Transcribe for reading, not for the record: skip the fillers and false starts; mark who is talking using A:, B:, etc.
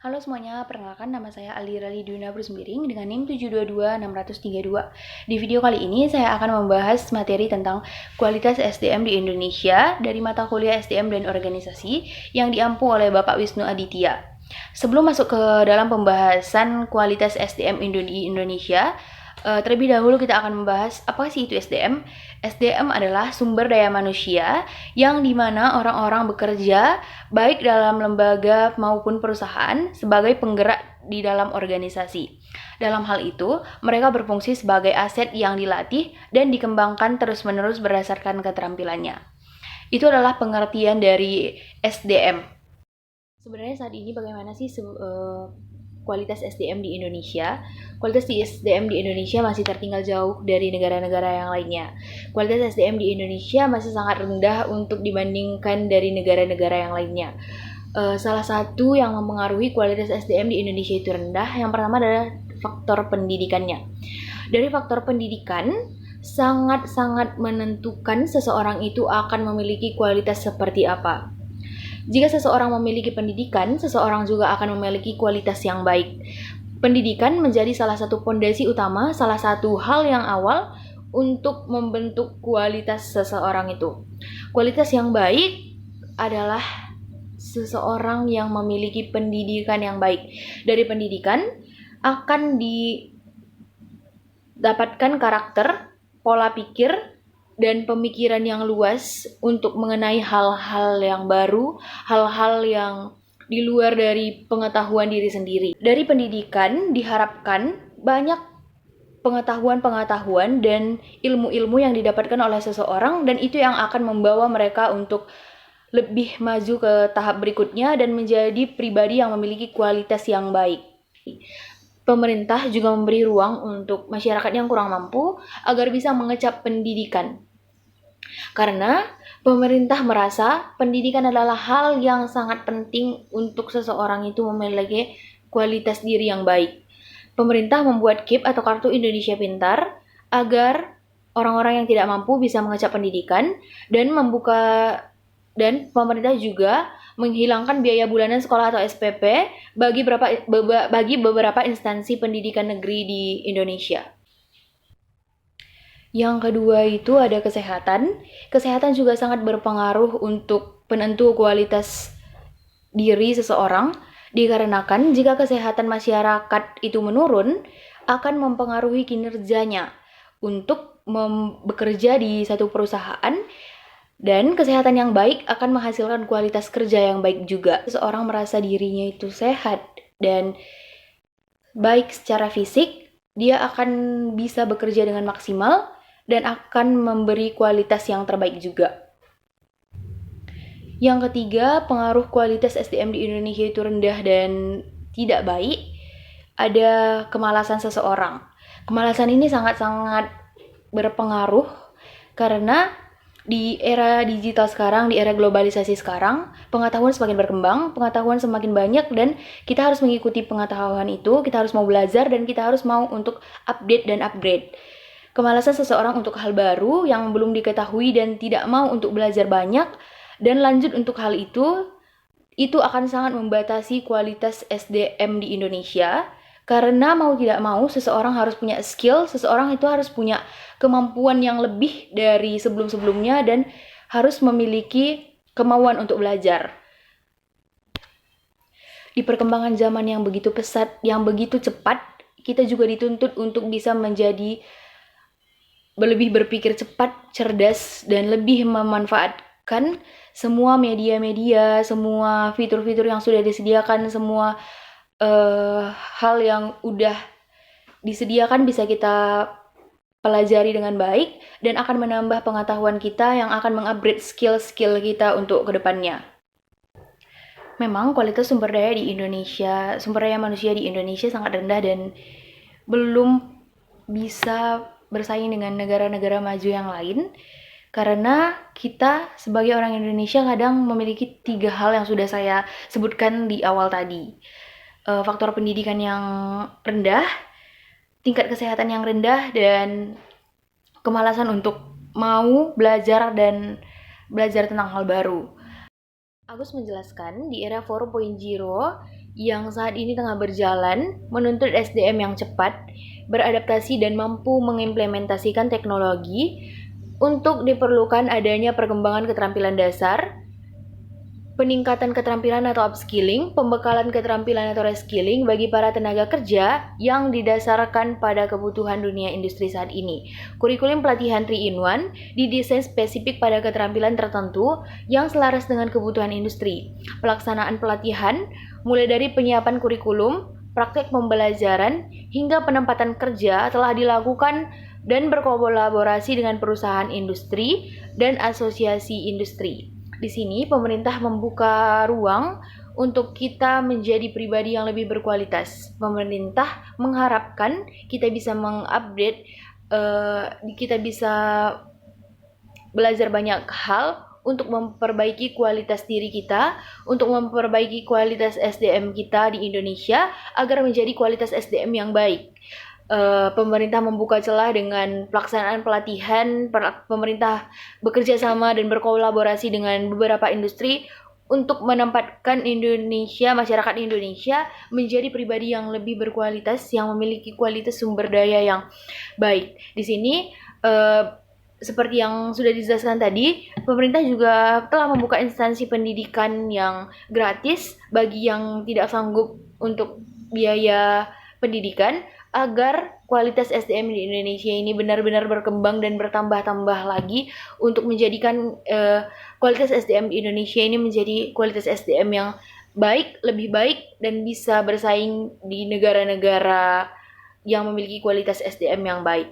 A: Halo semuanya, perkenalkan nama saya Alira Liduna Brusmiring dengan NIM 722632. Di video kali ini saya akan membahas materi tentang kualitas SDM di Indonesia dari mata kuliah SDM dan Organisasi yang diampu oleh Bapak Wisnu Aditya. Sebelum masuk ke dalam pembahasan kualitas SDM di Indonesia, terlebih dahulu kita akan membahas apa sih itu SDM. SDM adalah sumber daya manusia yang dimana orang-orang bekerja baik dalam lembaga maupun perusahaan sebagai penggerak di dalam organisasi. Dalam hal itu, mereka berfungsi sebagai aset yang dilatih dan dikembangkan terus-menerus berdasarkan keterampilannya. Itu adalah pengertian dari SDM. Sebenarnya saat ini bagaimana sih kualitas SDM di Indonesia? Kualitas SDM di Indonesia masih tertinggal jauh dari negara-negara yang lainnya. Kualitas SDM di Indonesia masih sangat rendah untuk dibandingkan dari negara-negara yang lainnya. Salah satu yang mempengaruhi kualitas SDM di Indonesia itu rendah, yang pertama adalah faktor pendidikannya. Dari faktor pendidikan, sangat-sangat menentukan seseorang itu akan memiliki kualitas seperti apa. Jika seseorang memiliki pendidikan, seseorang juga akan memiliki kualitas yang baik. Pendidikan menjadi salah satu fondasi utama, salah satu hal yang awal untuk membentuk kualitas seseorang itu. Kualitas yang baik adalah seseorang yang memiliki pendidikan yang baik. Dari pendidikan akan didapatkan karakter, pola pikir, dan pemikiran yang luas untuk mengenai hal-hal yang baru, hal-hal yang di luar dari pengetahuan diri sendiri. Dari pendidikan diharapkan banyak pengetahuan-pengetahuan dan ilmu-ilmu yang didapatkan oleh seseorang, dan itu yang akan membawa mereka untuk lebih maju ke tahap berikutnya dan menjadi pribadi yang memiliki kualitas yang baik. Pemerintah juga memberi ruang untuk masyarakat yang kurang mampu agar bisa mengecap pendidikan. Karena pemerintah merasa pendidikan adalah hal yang sangat penting untuk seseorang itu memiliki kualitas diri yang baik. Pemerintah membuat KIP atau Kartu Indonesia Pintar agar orang-orang yang tidak mampu bisa mengecap pendidikan, dan pemerintah juga menghilangkan biaya bulanan sekolah atau SPP bagi beberapa instansi pendidikan negeri di Indonesia. Yang kedua itu ada kesehatan. Kesehatan juga sangat berpengaruh untuk penentu kualitas diri seseorang, dikarenakan jika kesehatan masyarakat itu menurun, akan mempengaruhi kinerjanya untuk bekerja di satu perusahaan. Dan kesehatan yang baik akan menghasilkan kualitas kerja yang baik juga. Seseorang merasa dirinya itu sehat dan baik secara fisik, dia akan bisa bekerja dengan maksimal dan akan memberi kualitas yang terbaik juga. Yang ketiga, pengaruh kualitas SDM di Indonesia itu rendah dan tidak baik, ada kemalasan seseorang. Kemalasan ini sangat-sangat berpengaruh karena di era digital sekarang, di era globalisasi sekarang, pengetahuan semakin berkembang, pengetahuan semakin banyak, dan kita harus mengikuti pengetahuan itu, kita harus mau belajar, dan kita harus mau untuk update dan upgrade. Kemalasan seseorang untuk hal baru yang belum diketahui dan tidak mau untuk belajar banyak, dan lanjut untuk hal itu akan sangat membatasi kualitas SDM di Indonesia. Karena mau tidak mau, seseorang harus punya skill, seseorang itu harus punya kemampuan yang lebih dari sebelum-sebelumnya dan harus memiliki kemauan untuk belajar. Di perkembangan zaman yang begitu pesat, yang begitu cepat, kita juga dituntut untuk bisa menjadi lebih berpikir cepat, cerdas, dan lebih memanfaatkan semua media-media, semua fitur-fitur yang sudah disediakan, semua hal yang udah disediakan bisa kita pelajari dengan baik dan akan menambah pengetahuan kita yang akan mengupgrade skill-skill kita untuk kedepannya. Memang kualitas sumber daya manusia di Indonesia sangat rendah dan belum bisa bersaing dengan negara-negara maju yang lain, karena kita sebagai orang Indonesia kadang memiliki 3 hal yang sudah saya sebutkan di awal tadi. Faktor pendidikan yang rendah, tingkat kesehatan yang rendah, dan kemalasan untuk mau belajar dan belajar tentang hal baru. Agus menjelaskan di era 4.0 yang saat ini tengah berjalan menuntut SDM yang cepat, beradaptasi dan mampu mengimplementasikan teknologi. Untuk diperlukan adanya perkembangan keterampilan dasar, peningkatan keterampilan atau upskilling, pembekalan keterampilan atau reskilling bagi para tenaga kerja yang didasarkan pada kebutuhan dunia industri saat ini. Kurikulum pelatihan 3-in-1 didesain spesifik pada keterampilan tertentu yang selaras dengan kebutuhan industri. Pelaksanaan pelatihan mulai dari penyiapan kurikulum, praktek pembelajaran, hingga penempatan kerja telah dilakukan dan berkolaborasi dengan perusahaan industri dan asosiasi industri. Di sini pemerintah membuka ruang untuk kita menjadi pribadi yang lebih berkualitas. Pemerintah mengharapkan kita bisa mengupdate, kita bisa belajar banyak hal untuk memperbaiki kualitas diri kita, untuk memperbaiki kualitas SDM kita di Indonesia agar menjadi kualitas SDM yang baik. Pemerintah membuka celah dengan pelaksanaan pelatihan. Pemerintah bekerja sama dan berkolaborasi dengan beberapa industri untuk menempatkan masyarakat Indonesia menjadi pribadi yang lebih berkualitas, yang memiliki kualitas sumber daya yang baik. Di sini seperti yang sudah dijelaskan tadi, pemerintah juga telah membuka instansi pendidikan yang gratis bagi yang tidak sanggup untuk biaya pendidikan, agar kualitas SDM di Indonesia ini benar-benar berkembang dan bertambah-tambah lagi untuk menjadikan kualitas SDM di Indonesia ini menjadi kualitas SDM yang baik, lebih baik, dan bisa bersaing di negara-negara yang memiliki kualitas SDM yang baik.